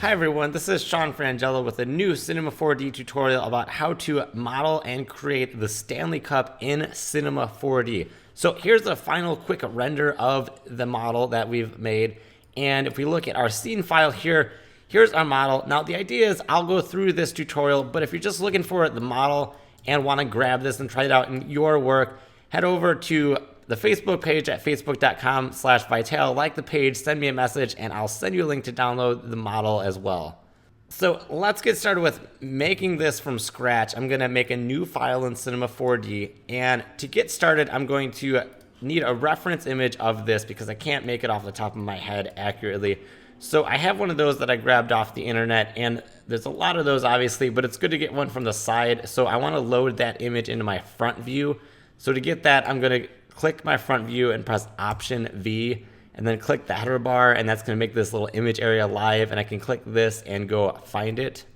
Hi everyone, this is Sean Frangella with a new Cinema 4D tutorial about how to model and create the Stanley Cup in Cinema 4D. So here's a final quick render of the model that we've made. And if we look at our scene file here, here's our model. Now the idea is I'll go through this tutorial, but if you're just looking for the model and want to grab this and try it out in your work, head over to the Facebook page at facebook.com/Vital. Like the page, send me a message, and I'll send you a link to download the model as well. So let's get started with making this from scratch. I'm going to make a new file in Cinema 4D, and to get started, I'm going to need a reference image of this because I can't make it off the top of my head accurately. So I have one of those that I grabbed off the internet, and there's a lot of those obviously, but it's good to get one from the side. So I want to load that image into my front view. So to get that, I'm going to click my front view and press Option V, and then click the header bar, and that's going to make this little image area live, and I can click this and go find it.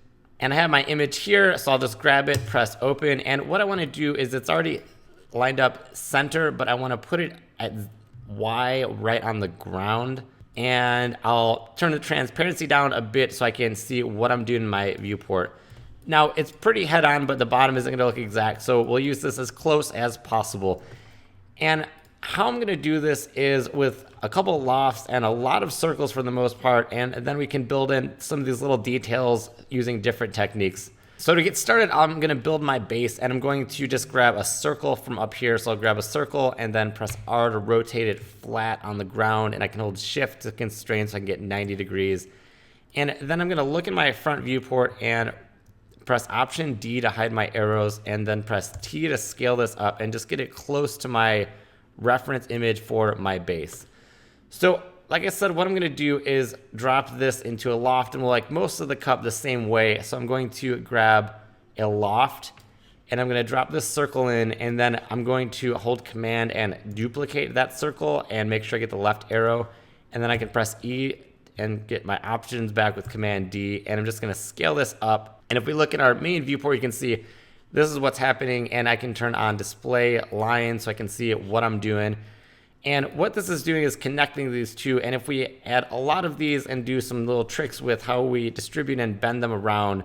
And I have my image here, so I'll just grab it, press open, and what I want to do is it's already lined up center, but I want to put it at Y right on the ground, and I'll turn the transparency down a bit so I can see what I'm doing in my viewport. Now it's pretty head on, but the bottom isn't going to look exact, so we'll use this as close as possible. And how I'm going to do this is with a couple of lofts and a lot of circles for the most part, and then we can build in some of these little details using different techniques. So to get started, I'm going to build my base, and I'm going to just grab a circle from up here. So I'll grab a circle and then press R to rotate it flat on the ground, and I can hold Shift to constrain so I can get 90 degrees. And then I'm going to look in my front viewport and press Option D to hide my arrows, and then press T to scale this up and just get it close to my reference image for my base. So like I said, what I'm going to do is drop this into a loft, and we'll like most of the cup the same way. So I'm going to grab a loft, and I'm going to drop this circle in, and then I'm going to hold Command and duplicate that circle and make sure I get the left arrow, and then I can press E and get my options back with Command D, and I'm just going to scale this up. And if we look at our main viewport, you can see this is what's happening, and I can turn on display line so I can see what I'm doing. And what this is doing is connecting these two, and if we add a lot of these and do some little tricks with how we distribute and bend them around,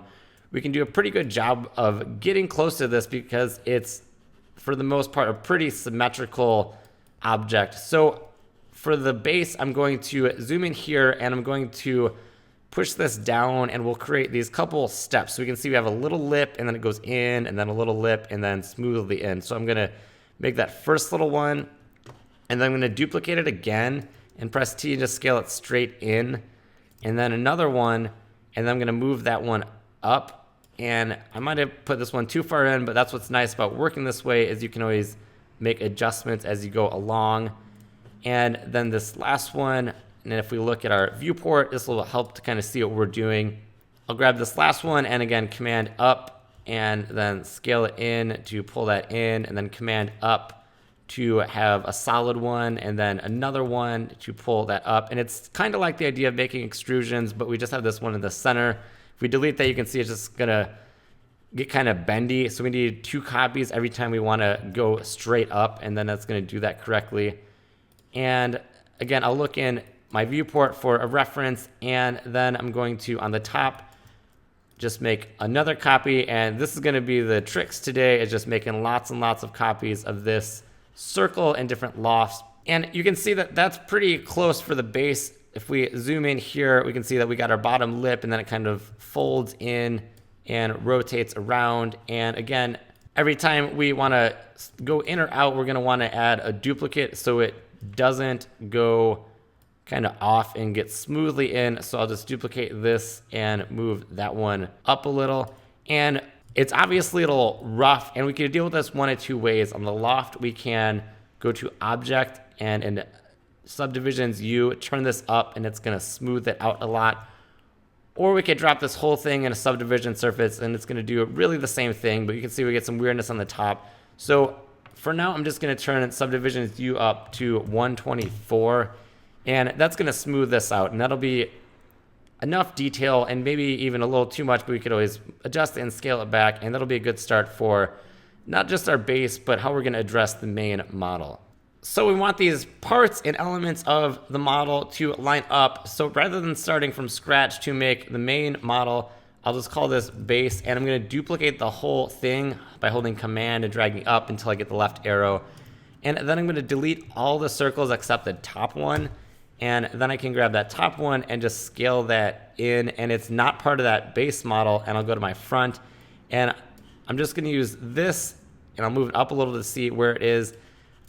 we can do a pretty good job of getting close to this because it's, for the most part, a pretty symmetrical object. So for the base, I'm going to zoom in here, and I'm going to push this down, and we'll create these couple steps. So we can see we have a little lip, and then it goes in, and then a little lip, and then smoothly in. So I'm going to make that first little one, and then I'm going to duplicate it again and press T to scale it straight in, and then another one, and then I'm going to move that one up. And I might have put this one too far in, but that's what's nice about working this way is you can always make adjustments as you go along. And then this last one, and if we look at our viewport, this will help to kind of see what we're doing. I'll grab this last one, and again, Command up, and then scale it in to pull that in, and then Command up to have a solid one, and then another one to pull that up. And it's kind of like the idea of making extrusions, but we just have this one in the center. If we delete that, you can see it's just gonna get kind of bendy. So we need 2 copies every time we wanna go straight up, and then that's gonna do that correctly. And again, I'll look in my viewport for a reference, and then I'm going to, on the top, just make another copy. And this is going to be the tricks today, is just making lots and lots of copies of this circle in different lofts. And you can see that that's pretty close for the base. If we zoom in here, we can see that we got our bottom lip, and then it kind of folds in and rotates around. And again, every time we want to go in or out, we're going to want to add a duplicate so it doesn't go kind of off and get smoothly in. So I'll just duplicate this and move that one up a little. And it's obviously a little rough, and we can deal with this one of 2 ways. On the loft, we can go to Object, and in Subdivisions U, turn this up, and it's going to smooth it out a lot. Or we could drop this whole thing in a subdivision surface, and it's going to do really the same thing, but you can see we get some weirdness on the top. So for now, I'm just going to turn Subdivisions U up to 124. And that's going to smooth this out, and that'll be enough detail, and maybe even a little too much, but we could always adjust and scale it back, and that'll be a good start for not just our base, but how we're going to address the main model. So we want these parts and elements of the model to line up. So rather than starting from scratch to make the main model, I'll just call this base, and I'm going to duplicate the whole thing by holding command and dragging up until I get the left arrow. And then I'm going to delete all the circles except the top one. And then I can grab that top one and just scale that in, and it's not part of that base model. And I'll go to my front, and I'm just going to use this, and I'll move it up a little to see where it is.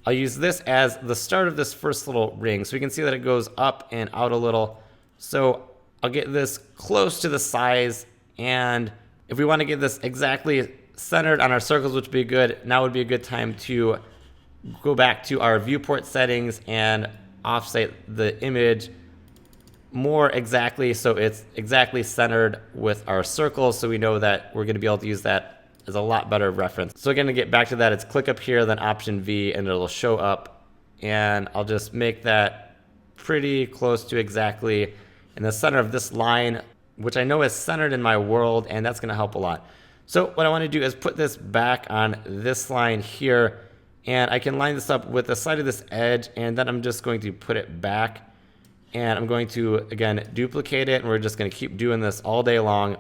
I'll use this as the start of this first little ring. So we can see that it goes up and out a little. So I'll get this close to the size. And if we want to get this exactly centered on our circles, which would be good, now would be a good time to go back to our viewport settings and offset the image more exactly so it's exactly centered with our circles, so we know that we're going to be able to use that as a lot better reference. So again, to get back to that, it's click up here, then Option V, and it'll show up. And I'll just make that pretty close to exactly in the center of this line, which I know is centered in my world, and that's going to help a lot. So what I want to do is put this back on this line here, and I can line this up with the side of this edge, and then I'm just going to put it back, and I'm going to, again, duplicate it, and we're just going to keep doing this all day long.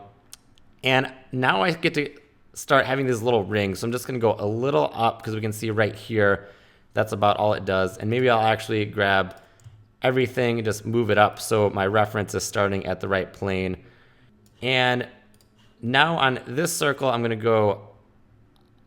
And now I get to start having these little rings. So I'm just going to go a little up because we can see right here that's about all it does. And maybe I'll actually grab everything and just move it up so my reference is starting at the right plane. And now on this circle, I'm going to go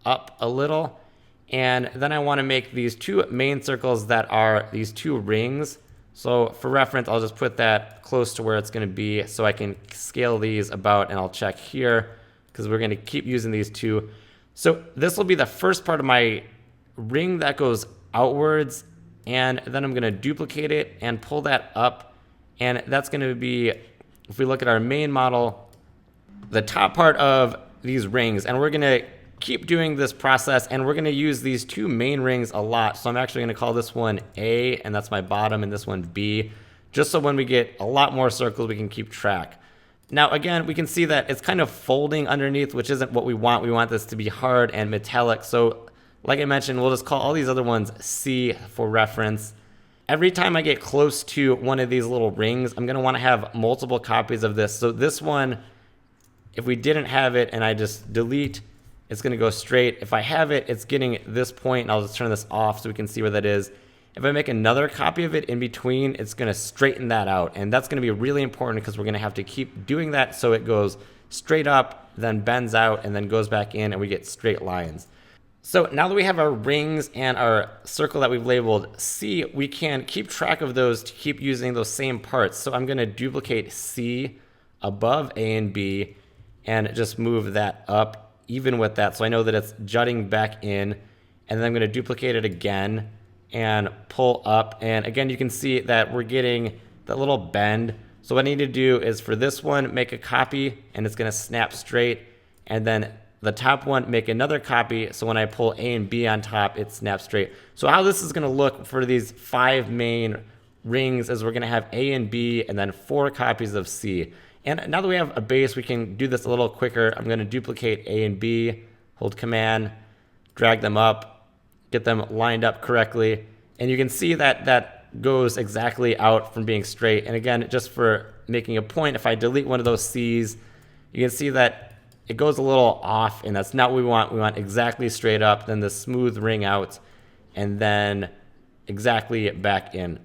up a little. And then I want to make these two main circles that are these two rings. So for reference, I'll just put that close to where it's going to be so I can scale these about, and I'll check here because we're going to keep using these two. So this will be the first part of my ring that goes outwards, and then I'm going to duplicate it and pull that up, and that's going to be, if we look at our main model, the top part of these rings. And we're going to keep doing this process, and we're going to use these two main rings a lot. So I'm actually going to call this one A, and that's my bottom, and this one B, just so when we get a lot more circles, we can keep track. Now, again, we can see that it's kind of folding underneath, which isn't what we want. We want this to be hard and metallic. So like I mentioned, we'll just call all these other ones C for reference. Every time I get close to one of these little rings, I'm going to want to have multiple copies of this. So this one, if we didn't have it and I just delete, it's going to go straight. If I have it, it's getting this point, and I'll just turn this off so we can see where that is. If I make another copy of it in between, it's going to straighten that out. And that's going to be really important because we're going to have to keep doing that so it goes straight up, then bends out, and then goes back in, and we get straight lines. So now that we have our rings and our circle that we've labeled C, we can keep track of those to keep using those same parts. So I'm going to duplicate C above A and B and just move that up even with that. So I know that it's jutting back in, and then I'm going to duplicate it again and pull up. And again, you can see that we're getting that little bend. So what I need to do is for this one, make a copy, and it's going to snap straight. And then the top one, make another copy. So when I pull A and B on top, it snaps straight. So how this is going to look for these 5 main rings is we're going to have A and B and then 4 copies of C. And now that we have a base, we can do this a little quicker. I'm going to duplicate A and B, hold command, drag them up, get them lined up correctly. And you can see that that goes exactly out from being straight. And again, just for making a point, if I delete one of those C's, you can see that it goes a little off, and that's not what we want. We want exactly straight up, then the smooth ring out, and then exactly back in.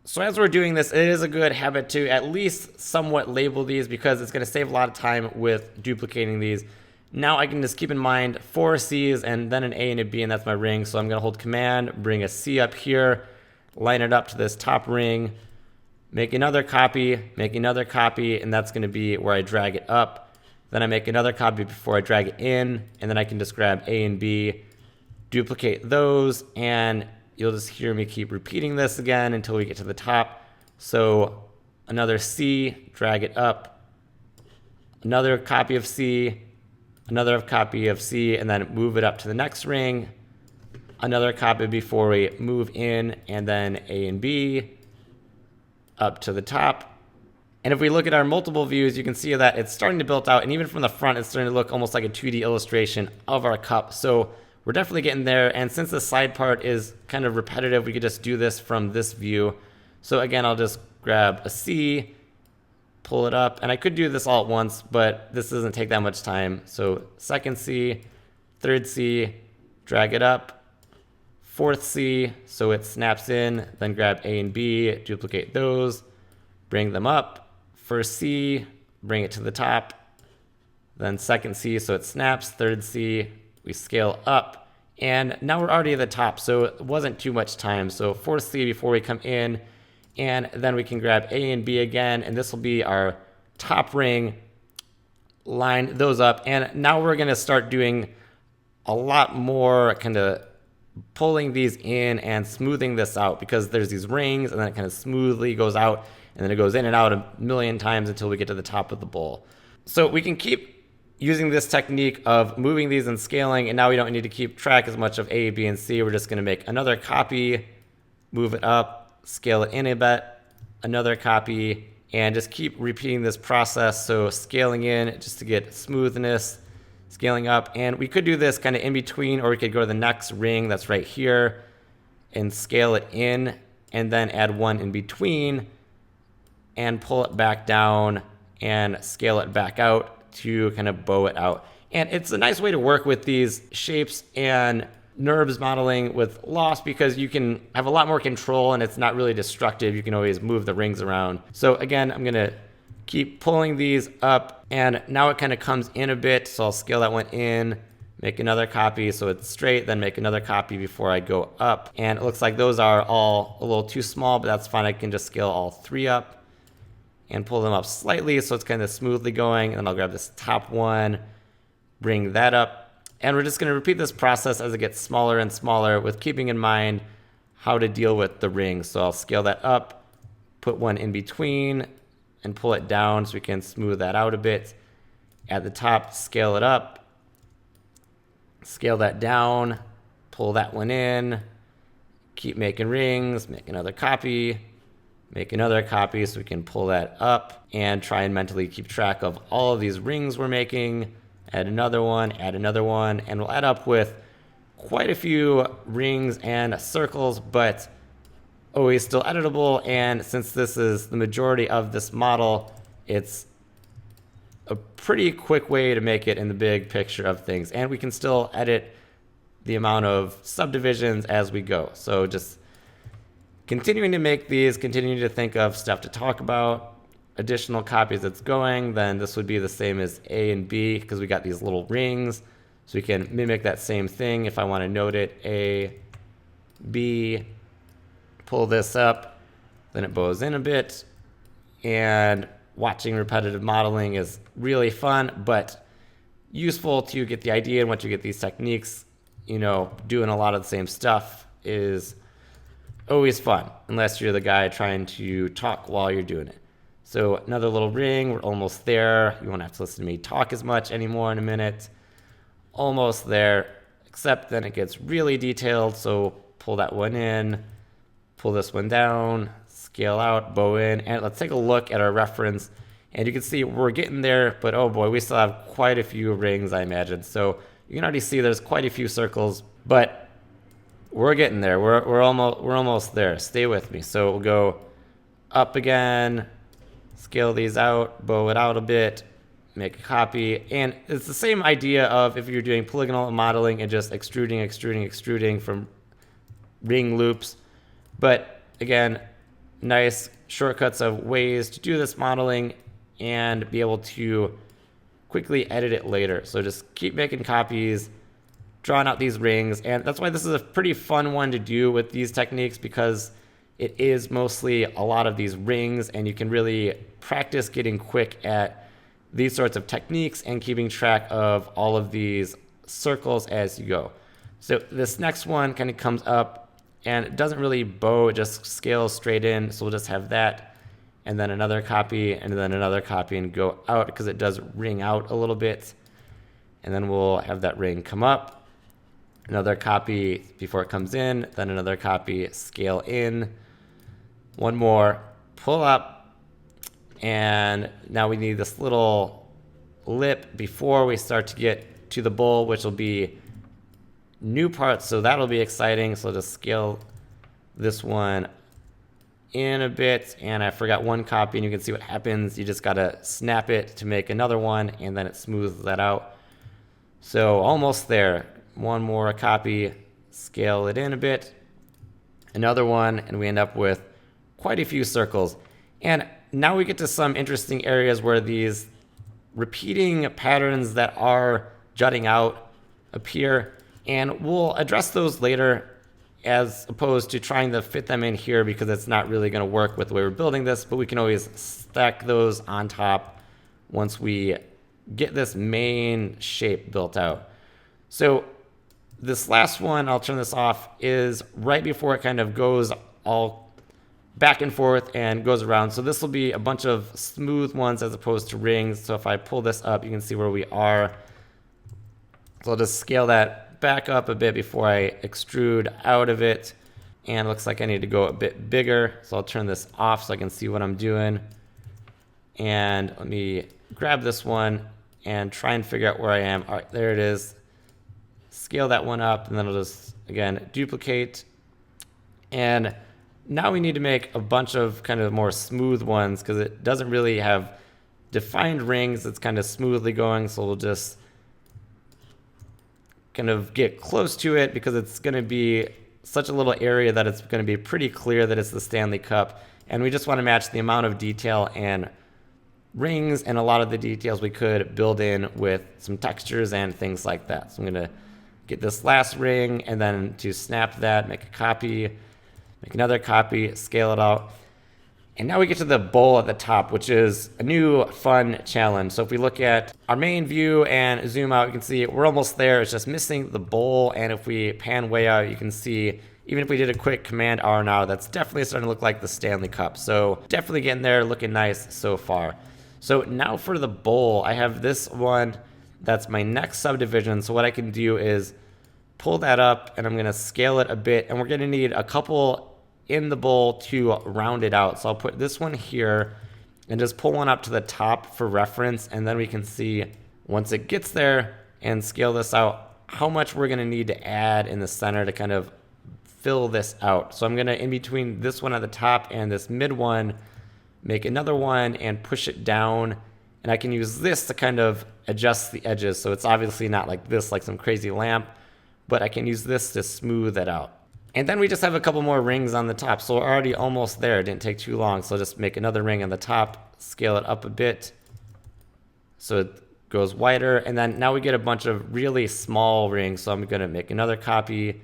So as we're doing this, it is a good habit to at least somewhat label these because it's going to save a lot of time with duplicating these. Now I can just keep in mind 4 C's and then an A and a B, and that's my ring. So I'm going to hold command, bring a C up here, line it up to this top ring, make another copy, and that's going to be where I drag it up. Then I make another copy before I drag it in, and then I can just grab A and B, duplicate those, and you'll just hear me keep repeating this again until we get to the top. So another C, drag it up, another copy of C, another copy of C, and then move it up to the next ring, another copy before we move in, and then A and B up to the top. And if we look at our multiple views, you can see that it's starting to build out, and even from the front, it's starting to look almost like a 2D illustration of our cup. So we're definitely getting there. And since the side part is kind of repetitive, we could just do this from this view. So again, I'll just grab a C, pull it up, and I could do this all at once, but this doesn't take that much time. So second C, third C, drag it up, fourth C, so it snaps in, then grab A and B, duplicate those, bring them up, first C, bring it to the top, then second C, so it snaps, third C, we scale up, and now we're already at the top, so it wasn't too much time. So fourth C before we come in, and then we can grab A and B again, and this will be our top ring, line those up, and now we're gonna start doing a lot more kind of pulling these in and smoothing this out, because there's these rings and then it kind of smoothly goes out, and then it goes in and out a million times until we get to the top of the bowl. So we can keep using this technique of moving these and scaling, and now we don't need to keep track as much of A, B, and C. We're just going to make another copy, move it up, scale it in a bit, another copy, and just keep repeating this process. So scaling in just to get smoothness, scaling up, and we could do this kind of in between, or we could go to the next ring that's right here and scale it in, and then add one in between and pull it back down and scale it back out to kind of bow it out. And it's a nice way to work with these shapes and NURBS modeling with loss, because you can have a lot more control and it's not really destructive. You can always move the rings around. So again, I'm gonna keep pulling these up, and now it kind of comes in a bit. So I'll scale that one in, make another copy so it's straight, then make another copy before I go up. And it looks like those are all a little too small, but that's fine. I can just scale all three up and pull them up slightly so it's kind of smoothly going. And then I'll grab this top one, bring that up. And we're just going to repeat this process as it gets smaller and smaller, with keeping in mind how to deal with the rings. So I'll scale that up, put one in between, and pull it down so we can smooth that out a bit. At the top, scale it up, scale that down, pull that one in, keep making rings, make another copy, make another copy so we can pull that up, and try and mentally keep track of all of these rings we're making. Add another one, and we'll add up with quite a few rings and circles, but always still editable. And since this is the majority of this model, it's a pretty quick way to make it in the big picture of things. And we can still edit the amount of subdivisions as we go. So just continuing to make these, continuing to think of stuff to talk about, additional copies that's going, then this would be the same as A and B, because we got these little rings. So we can mimic that same thing. If I want to note it, A, B, pull this up, then it bows in a bit. And watching repetitive modeling is really fun, but useful to get the idea. And once you get these techniques, you know, doing a lot of the same stuff is always fun, unless you're the guy trying to talk while you're doing it. So another little ring, we're almost there. You won't have to listen to me talk as much anymore in a minute. Almost there, except then it gets really detailed. So pull that one in, pull this one down, scale out, bow in, and let's take a look at our reference. And you can see we're getting there, but oh boy, we still have quite a few rings, I imagine. So you can already see there's quite a few circles, but we're getting there. We're almost there. Stay with me. So we'll go up again, scale these out, bow it out a bit, make a copy. And it's the same idea of if you're doing polygonal modeling and just extruding from ring loops. But again, nice shortcuts of ways to do this modeling and be able to quickly edit it later. So just keep making copies, drawing out these rings. And that's why this is a pretty fun one to do with these techniques, because it is mostly a lot of these rings, and you can really practice getting quick at these sorts of techniques and keeping track of all of these circles as you go. So this next one kind of comes up and it doesn't really bow, it just scales straight in. So we'll just have that, and then another copy, and then another copy, and go out, because it does ring out a little bit. And then we'll have that ring come up, another copy before it comes in, then another copy, scale in, one more, pull up, and now we need this little lip before we start to get to the bowl, which will be new parts, so that'll be exciting. So just scale this one in a bit, and I forgot one copy, and you can see what happens. You just gotta snap it to make another one, and then it smooths that out. So almost there. One more copy, scale it in a bit, another one, and we end up with quite a few circles. And now we get to some interesting areas where these repeating patterns that are jutting out appear, and we'll address those later as opposed to trying to fit them in here because it's not really going to work with the way we're building this, but we can always stack those on top once we get this main shape built out. So this last one, I'll turn this off, is right before it kind of goes all back and forth and goes around. So this will be a bunch of smooth ones as opposed to rings. So if I pull this up, you can see where we are. So I'll just scale that back up a bit before I extrude out of it. And it looks like I need to go a bit bigger. So I'll turn this off so I can see what I'm doing. And let me grab this one and try and figure out where I am. All right, there it is. Scale that one up, and then I'll just, again, duplicate. And now we need to make a bunch of kind of more smooth ones because it doesn't really have defined rings. It's kind of smoothly going, so we'll just kind of get close to it because it's going to be such a little area that it's going to be pretty clear that it's the Stanley Cup. And we just want to match the amount of detail and rings and a lot of the details we could build in with some textures and things like that. So I'm going to get this last ring, and then to snap that, make a copy, make another copy, scale it out. And now we get to the bowl at the top, which is a new fun challenge. So if we look at our main view and zoom out, you can see we're almost there. It's just missing the bowl. And if we pan way out, you can see, even if we did a quick Command R now, that's definitely starting to look like the Stanley Cup. So definitely getting there, looking nice so far. So now for the bowl, I have this one. That's my next subdivision. So what I can do is pull that up, and I'm going to scale it a bit, and we're going to need a couple in the bowl to round it out. So I'll put this one here and just pull one up to the top for reference, and then we can see once it gets there and scale this out how much we're going to need to add in the center to kind of fill this out. So I'm going to, in between this one at the top and this mid one, make another one and push it down. And I can use this to kind of adjust the edges. So it's obviously not like this, like some crazy lamp, but I can use this to smooth it out. And then we just have a couple more rings on the top. So we're already almost there. It didn't take too long. So I'll just make another ring on the top, scale it up a bit so it goes wider. And then now we get a bunch of really small rings. So I'm going to make another copy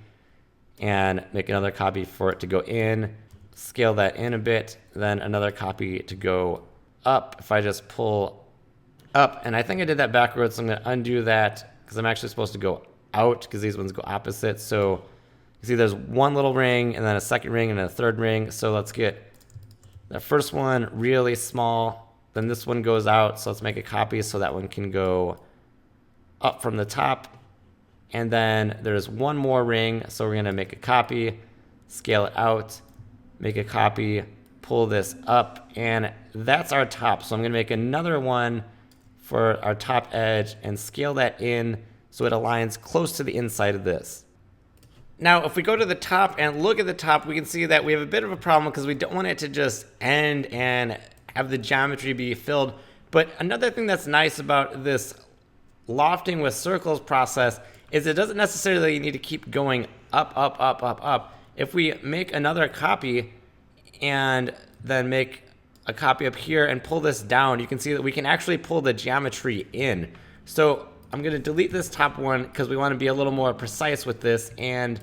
and make another copy for it to go in, scale that in a bit, then another copy to go up. If I just pull up, and I think I did that backwards, so I'm going to undo that because I'm actually supposed to go out because these ones go opposite. So you see there's one little ring and then a second ring and a third ring. So let's get the first one really small, then this one goes out. So let's make a copy so that one can go up from the top. And then there's one more ring, so we're going to make a copy, scale it out, make a copy, pull this up, and that's our top. So I'm going to make another one for our top edge and scale that in so it aligns close to the inside of this. Now, if we go to the top and look at the top, we can see that we have a bit of a problem because we don't want it to just end and have the geometry be filled. But another thing that's nice about this lofting with circles process is it doesn't necessarily need to keep going up, up, up, up, up. If we make another copy and then make a copy up here and pull this down, you can see that we can actually pull the geometry in. So I'm going to delete this top one because we want to be a little more precise with this. And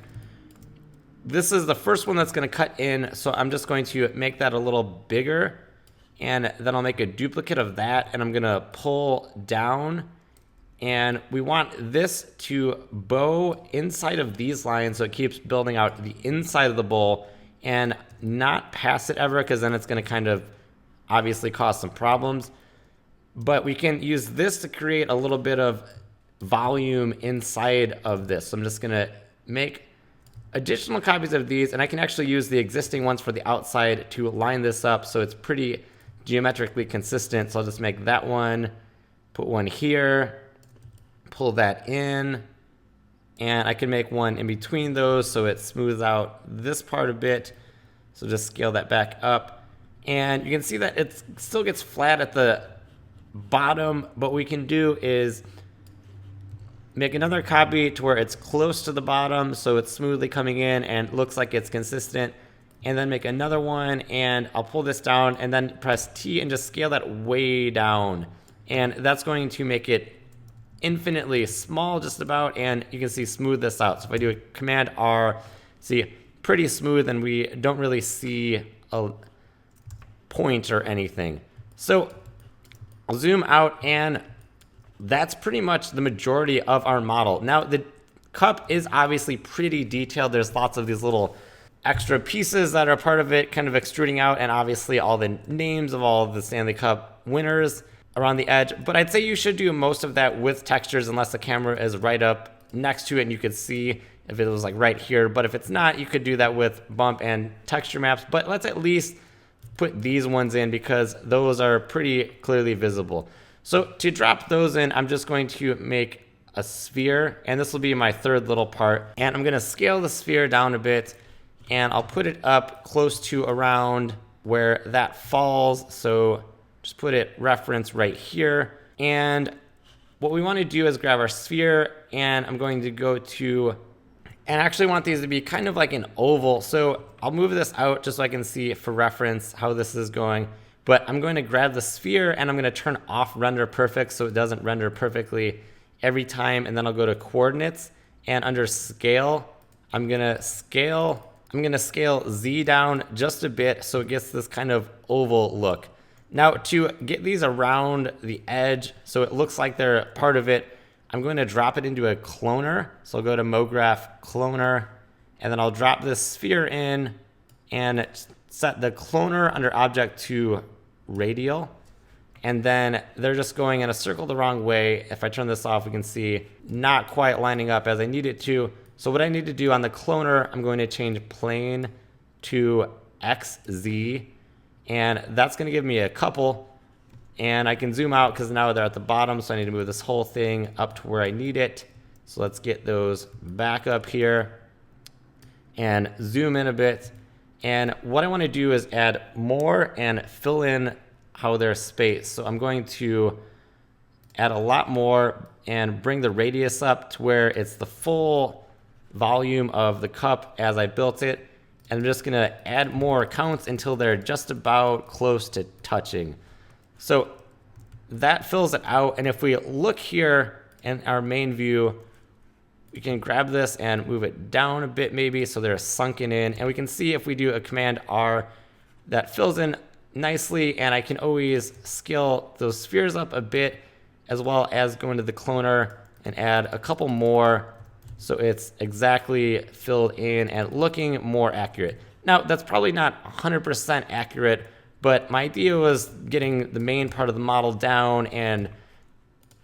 this is the first one that's going to cut in. So I'm just going to make that a little bigger. And then I'll make a duplicate of that. And I'm going to pull down. And we want this to bow inside of these lines so it keeps building out the inside of the bowl and not pass it ever, because then it's going to kind of obviously cause some problems. But we can use this to create a little bit of volume inside of this. So I'm just going to make additional copies of these, and I can actually use the existing ones for the outside to line this up so it's pretty geometrically consistent. So I'll just make that one, put one here, pull that in, And I can make one in between those so it smooths out this part a bit. So just scale that back up. And you can see that it still gets flat at the bottom. But what we can do is make another copy to where it's close to the bottom so it's smoothly coming in and looks like it's consistent. And then make another one, and I'll pull this down and then press T and just scale that way down. And that's going to make it infinitely small just about, and you can see smooth this out. So if I do a Command R, see, pretty smooth, and we don't really see a point or anything. So I'll zoom out, and that's pretty much the majority of our model. Now the cup is obviously pretty detailed. There's lots of these little extra pieces that are part of it kind of extruding out, and obviously all the names of all of the Stanley Cup winners around the edge. But I'd say you should do most of that with textures unless the camera is right up next to it and you could see if it was like right here. But if it's not, you could do that with bump and texture maps. But let's at least put these ones in because those are pretty clearly visible. So to drop those in, I'm just going to make a sphere, and this will be my third little part. And I'm gonna scale the sphere down a bit, and I'll put it up close to around where that falls. So just put it reference right here. And what we want to do is grab our sphere, and I'm going to go to, and I actually want these to be kind of like an oval. So I'll move this out just so I can see for reference how this is going. But I'm going to grab the sphere and I'm going to turn off render perfect so it doesn't render perfectly every time. And then I'll go to coordinates, and under scale, I'm going to scale Z down just a bit so it gets this kind of oval look. Now to get these around the edge so it looks like they're part of it, I'm going to drop it into a cloner. So I'll go to MoGraph cloner, and then I'll drop this sphere in and set the cloner under object to radial. And then they're just going in a circle the wrong way. If I turn this off, we can see not quite lining up as I need it to. So what I need to do on the cloner, I'm going to change plane to XZ, and that's going to give me a couple. And I can zoom out because now they're at the bottom, so I need to move this whole thing up to where I need it. So let's get those back up here and zoom in a bit. And what I want to do is add more and fill in how they're spaced. So I'm going to add a lot more and bring the radius up to where it's the full volume of the cup as I built it. And I'm just going to add more counts until they're just about close to touching. So that fills it out. And if we look here in our main view, we can grab this and move it down a bit maybe so they're sunken in. And we can see if we do a Command R, that fills in nicely. And I can always scale those spheres up a bit, as well as go into the cloner and add a couple more so it's exactly filled in and looking more accurate. Now, that's probably not 100% accurate, but my idea was getting the main part of the model down and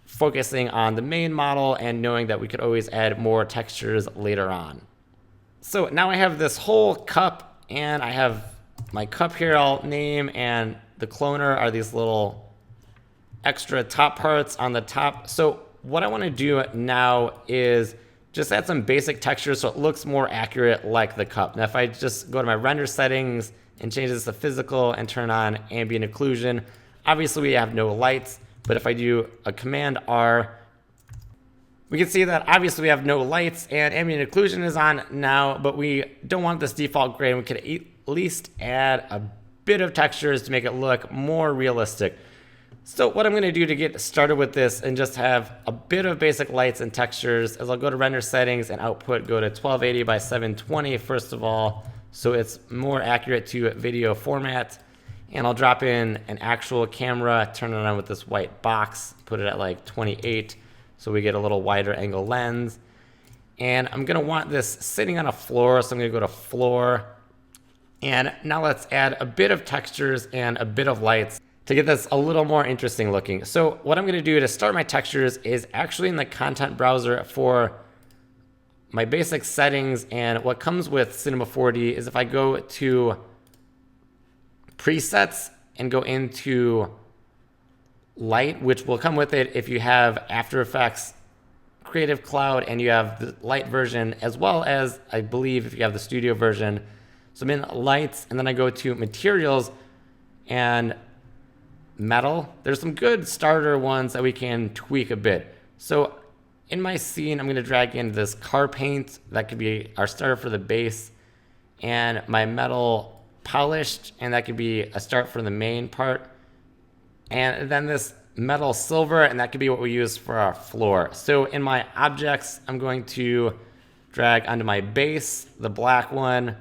focusing on the main model and knowing that we could always add more textures later on. So now I have this whole cup, and I have my cup here I'll name, and the cloner are these little extra top parts on the top. So what I want to do now is just add some basic textures so it looks more accurate like the cup. Now if I just go to my render settings and change this to physical and turn on ambient occlusion, obviously we have no lights, but if I do a Command R, we can see that obviously we have no lights and ambient occlusion is on now, but we don't want this default gray, and we could at least add a bit of textures to make it look more realistic. So what I'm going to do to get started with this and just have a bit of basic lights and textures is I'll go to render settings and output, go to 1280 by 720 first of all, so it's more accurate to video format. And I'll drop in an actual camera, turn it on with this white box, put it at like 28 so we get a little wider angle lens. And I'm going to want this sitting on a floor, so I'm going to go to floor. And now let's add a bit of textures and a bit of lights to get this a little more interesting looking. So what I'm going to do to start my textures is actually in the content browser for my basic settings. And what comes with Cinema 4D is if I go to presets and go into light, which will come with it if you have After Effects Creative Cloud and you have the light version, as well as I believe if you have the studio version. So I'm in lights, and then I go to materials and metal. There's some good starter ones that we can tweak a bit. So in my scene, I'm going to drag in this car paint. That could be our starter for the base, and my metal polished, and that could be a start for the main part. And then this metal silver, and that could be what we use for our floor. So in my objects, I'm going to drag onto my base, the black one,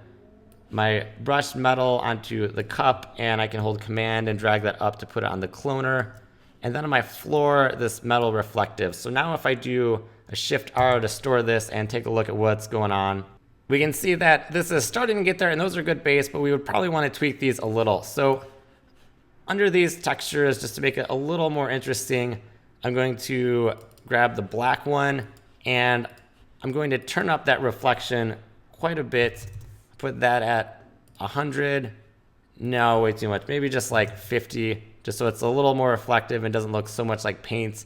my brushed metal onto the cup, and I can hold command and drag that up to put it on the cloner. And then on my floor, this metal reflective. So now if I do a Shift R to store this and take a look at what's going on, we can see that this is starting to get there, and those are good base, but we would probably want to tweak these a little. So under these textures, just to make it a little more interesting, I'm going to grab the black one, and I'm going to turn up that reflection quite a bit. Put that at 100. No, way too much. Maybe just like 50, just so it's a little more reflective and doesn't look so much like paint.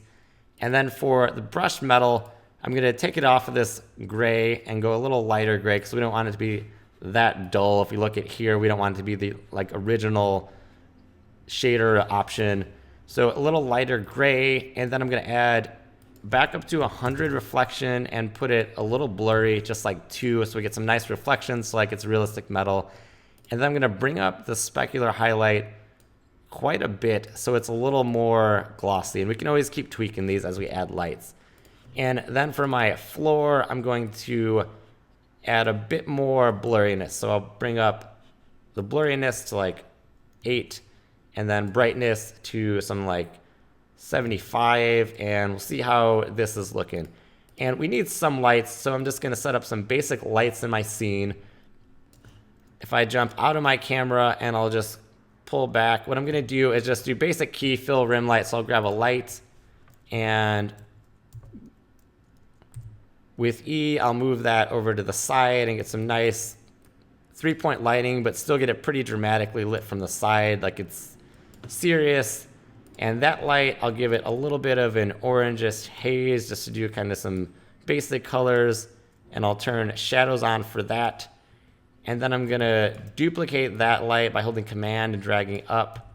And then for the brushed metal, I'm going to take it off of this gray and go a little lighter gray, because we don't want it to be that dull. If we look at here, we don't want it to be the like original shader option. So a little lighter gray, and then I'm going to add back up to 100 reflection and put it a little blurry, just like 2, so we get some nice reflections, so like it's realistic metal. And then I'm going to bring up the specular highlight quite a bit, so it's a little more glossy, and we can always keep tweaking these as we add lights. And then for my floor, I'm going to add a bit more blurriness. So I'll bring up the blurriness to like 8, and then brightness to some like 75, and we'll see how this is looking. And we need some lights, so I'm just going to set up some basic lights in my scene. If I jump out of my camera and I'll just pull back, what I'm going to do is just do basic key fill rim light. So I'll grab a light, and with E, I'll move that over to the side and get some nice 3-point lighting, but still get it pretty dramatically lit from the side, like it's serious. And that light, I'll give it a little bit of an orangish haze just to do kind of some basic colors, and I'll turn shadows on for that. And then I'm gonna duplicate that light by holding command and dragging up,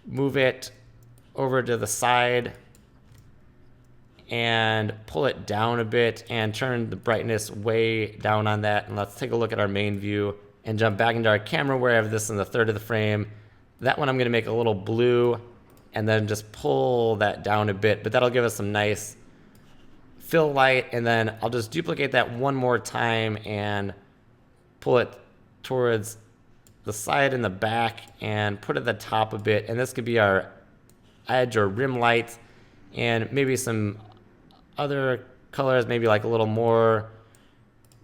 move it over to the side and pull it down a bit and turn the brightness way down on that. And let's take a look at our main view and jump back into our camera where I have this in the third of the frame. That one I'm going to make a little blue and then just pull that down a bit, but that'll give us some nice fill light. And then I'll just duplicate that one more time and pull it towards the side and the back and put it at the top a bit. And this could be our edge or rim light, and maybe some other colors, maybe like a little more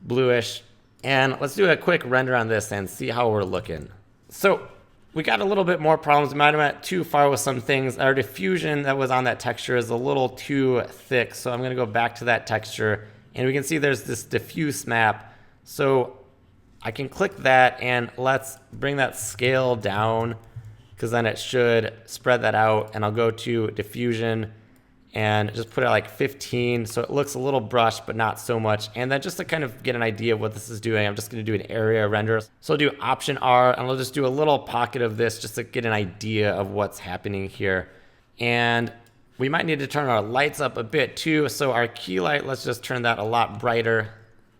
bluish. And let's do a quick render on this and see how we're looking. So we got a little bit more problems. We might have went too far with some things. Our diffusion that was on that texture is a little too thick. So I'm going to go back to that texture, and we can see there's this diffuse map. So I can click that, and let's bring that scale down, because then it should spread that out. And I'll go to diffusion and just put it like 15, so it looks a little brushed, but not so much. And then just to kind of get an idea of what this is doing, I'm just going to do an area render. So I'll do Option R, and I'll just do a little pocket of this just to get an idea of what's happening here. And we might need to turn our lights up a bit too. So our key light, let's just turn that a lot brighter.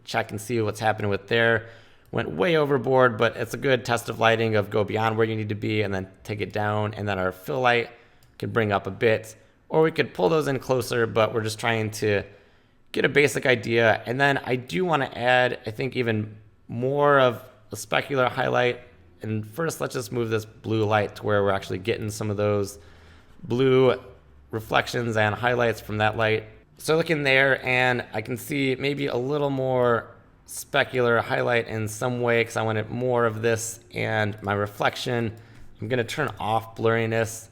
Check and see what's happening with there. Went way overboard, but it's a good test of lighting of go beyond where you need to be and then take it down. And then our fill light can bring up a bit, or we could pull those in closer, but we're just trying to get a basic idea. And then I do want to add, I think, even more of a specular highlight. And first, let's just move this blue light to where we're actually getting some of those blue reflections and highlights from that light. So looking there, and I can see maybe a little more specular highlight in some way, because I wanted more of this. And my reflection, I'm going to turn off blurriness.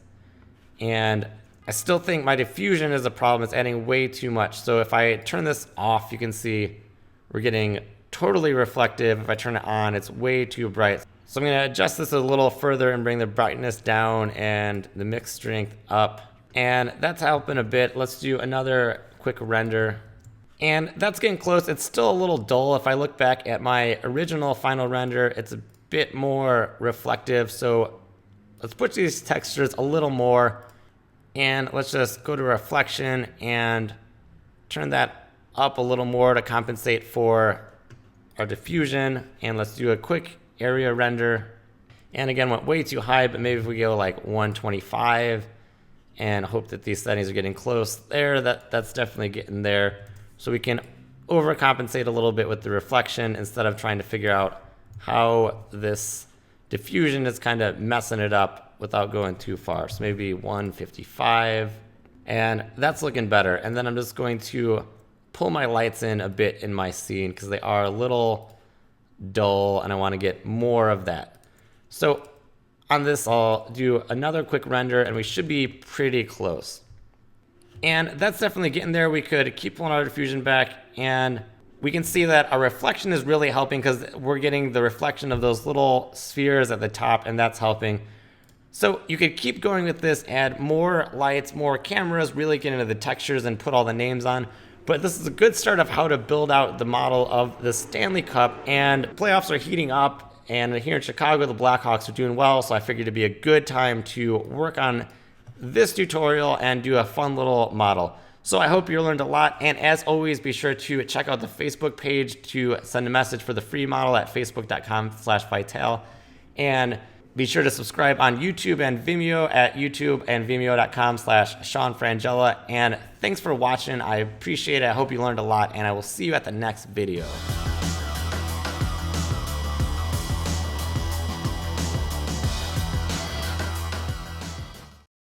And I still think my diffusion is a problem. It's adding way too much. So if I turn this off, you can see we're getting totally reflective. If I turn it on, it's way too bright. So I'm going to adjust this a little further and bring the brightness down and the mix strength up. And that's helping a bit. Let's do another quick render. And that's getting close. It's still a little dull. If I look back at my original final render, it's a bit more reflective. So let's push these textures a little more. And let's just go to reflection and turn that up a little more to compensate for our diffusion. And let's do a quick area render. And again, went way too high, but maybe if we go like 125 and hope that these settings are getting close there, that's definitely getting there. So we can overcompensate a little bit with the reflection instead of trying to figure out how this diffusion is kind of messing it up without going too far. So maybe 155, and that's looking better. And then I'm just going to pull my lights in a bit in my scene because they are a little dull and I want to get more of that. So on this, I'll do another quick render and we should be pretty close. And that's definitely getting there. We could keep pulling our diffusion back and we can see that our reflection is really helping because we're getting the reflection of those little spheres at the top, and that's helping. So you could keep going with this, add more lights, more cameras, really get into the textures and put all the names on. But this is a good start of how to build out the model of the Stanley Cup, and playoffs are heating up. And here in Chicago, the Blackhawks are doing well, so I figured it'd be a good time to work on this tutorial and do a fun little model. So I hope you learned a lot, and as always, be sure to check out the Facebook page to send a message for the free model at facebook.com/Vital, and be sure to subscribe on YouTube and Vimeo at YouTube and Vimeo.com/Sean Frangella. And thanks for watching. I appreciate it. I hope you learned a lot, and I will see you at the next video.